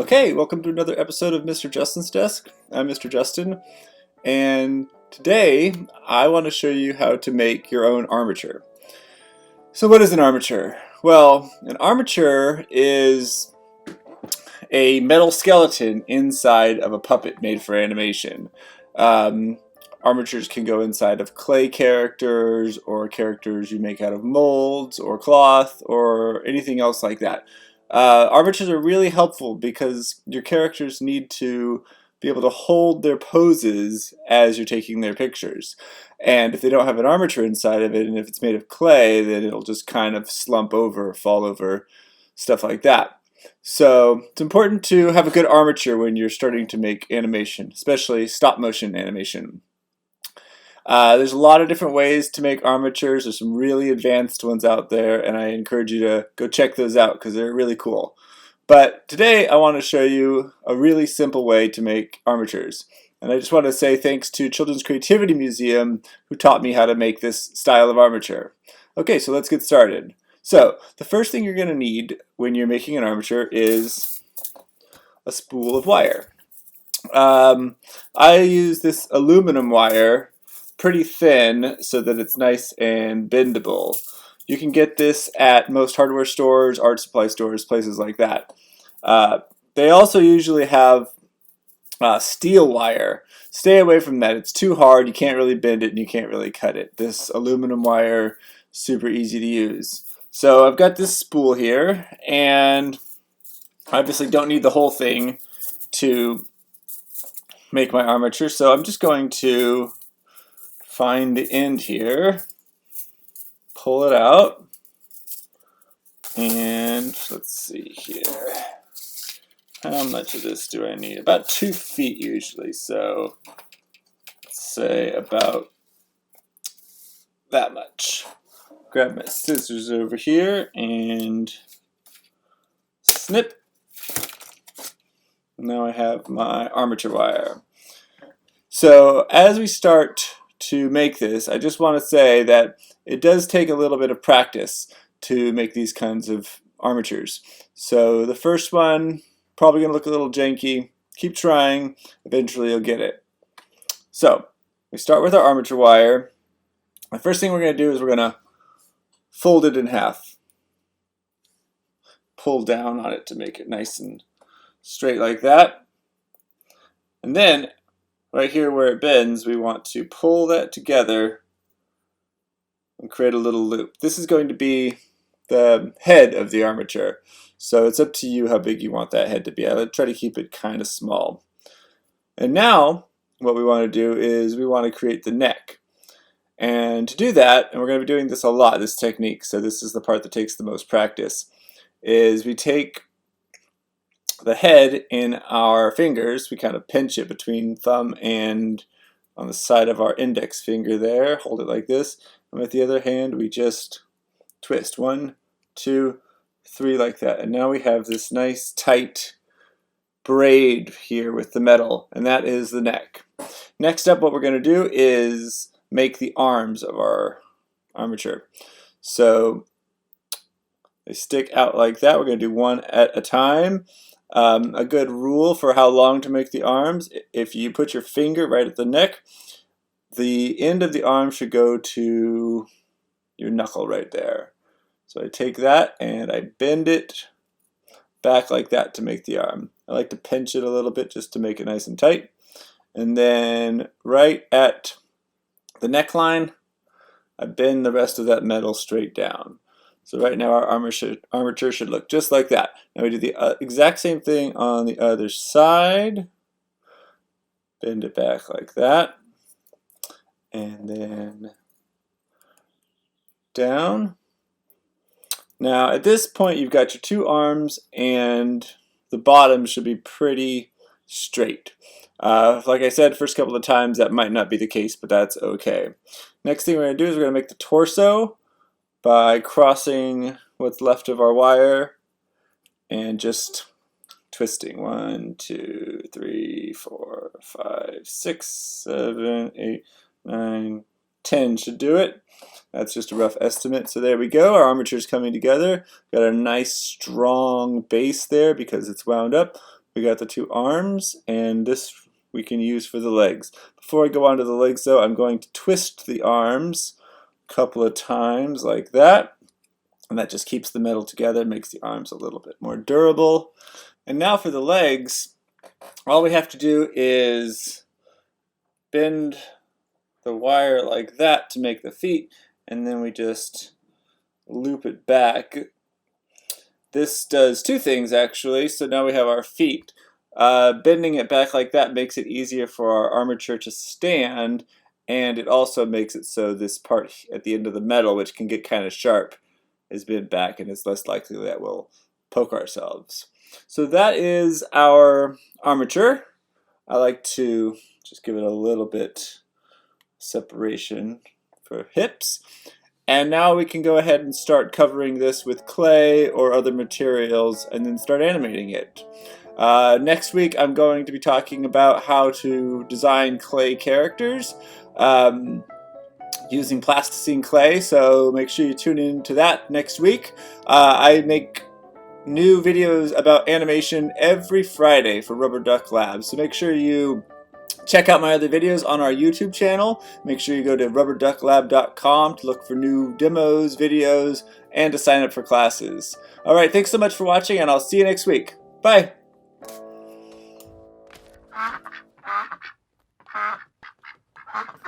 Okay, welcome to another episode of Mr. Justin's Desk. I'm Mr. Justin, and today I want to show you how to make your own armature. So what is an armature? Well, an armature is a metal skeleton inside of a puppet made for animation. Armatures can go inside of clay characters or characters you make out of molds or cloth or anything else like that. Armatures are really helpful because your characters need to be able to hold their poses as you're taking their pictures. And if they don't have an armature inside of it, and if it's made of clay, then it'll just kind of slump over, fall over, stuff like that. So it's important to have a good armature when you're starting to make animation, especially stop motion animation. There's a lot of different ways to make armatures. There's some really advanced ones out there, and I encourage you to go check those out because they're really cool. But today I want to show you a really simple way to make armatures. And I just want to say thanks to Children's Creativity Museum who taught me how to make this style of armature. Okay, so let's get started. So the first thing you're going to need when you're making an armature is a spool of wire. I use this aluminum wire, pretty thin, so that it's nice and bendable. You can get this at most hardware stores, art supply stores, places like that. They also usually have steel wire. Stay away from that. It's too hard. You can't really bend it and you can't really cut it. This aluminum wire, super easy to use. So I've got this spool here, and I obviously don't need the whole thing to make my armature, so I'm just going to find the end here, pull it out, and let's see here. How much of this do I need? About 2 feet usually, so let's say about that much. Grab my scissors over here and snip. Now I have my armature wire. So as we start to make this, I just want to say that it does take a little bit of practice to make these kinds of armatures. So the first one, probably going to look a little janky. Keep trying, eventually you'll get it. So we start with our armature wire. The first thing we're going to do is we're going to fold it in half. Pull down on it to make it nice and straight like that. And then right here where it bends, we want to pull that together and create a little loop. This is going to be the head of the armature, so it's up to you how big you want that head to be. I would try to keep it kind of small. And now what we want to do is we want to create the neck. And to do that, and we're going to be doing this a lot, this technique, so this is the part that takes the most practice, is we take the head in our fingers, we kind of pinch it between thumb and on the side of our index finger there, hold it like this, and with the other hand we just twist 1, 2, 3 like that, and now we have this nice tight braid here with the metal, and that is the neck. Next up, what we're going to do is make the arms of our armature. So they stick out like that. We're going to do one at a time. A good rule for how long to make the arms: if you put your finger right at the neck, the end of the arm should go to your knuckle right there. So I take that and I bend it back like that to make the arm. I like to pinch it a little bit just to make it nice and tight. And then right at the neckline, I bend the rest of that metal straight down. So right now our armature should look just like that. Now we do the exact same thing on the other side. Bend it back like that. And then down. Now at this point you've got your 2 arms and the bottom should be pretty straight. Like I said, first couple of times that might not be the case, but that's okay. Next thing we're going to do is we're going to make the torso by crossing what's left of our wire and just twisting. 1, 2, 3, 4, 5, 6, 7, 8, 9, 10 should do it. That's just a rough estimate. So there we go. Our armature is coming together. Got a nice strong base there because it's wound up. we got the two arms, and this we can use for the legs. Before I go on to the legs though, I'm going to twist the arms a couple of times like that. And that just keeps the metal together, makes the arms a little bit more durable. And now for the legs, all we have to do is bend the wire like that to make the feet, and then we just loop it back. This does two things actually. So now we have our feet. Bending it back like that makes it easier for our armature to stand, and it also makes it so this part at the end of the metal, which can get kind of sharp, is bent back, and it's less likely that we'll poke ourselves. So that is our armature. I like to just give it a little bit separation for hips. And now we can go ahead and start covering this with clay or other materials and then start animating it. Next week I'm going to be talking about how to design clay characters using plasticine clay, so make sure you tune in to that next week. I make new videos about animation every Friday for Rubber Duck Labs, so make sure you check out my other videos on our YouTube channel. Make sure you go to rubberducklab.com to look for new demos, videos, and to sign up for classes. Alright, thanks so much for watching, and I'll see you next week. Bye!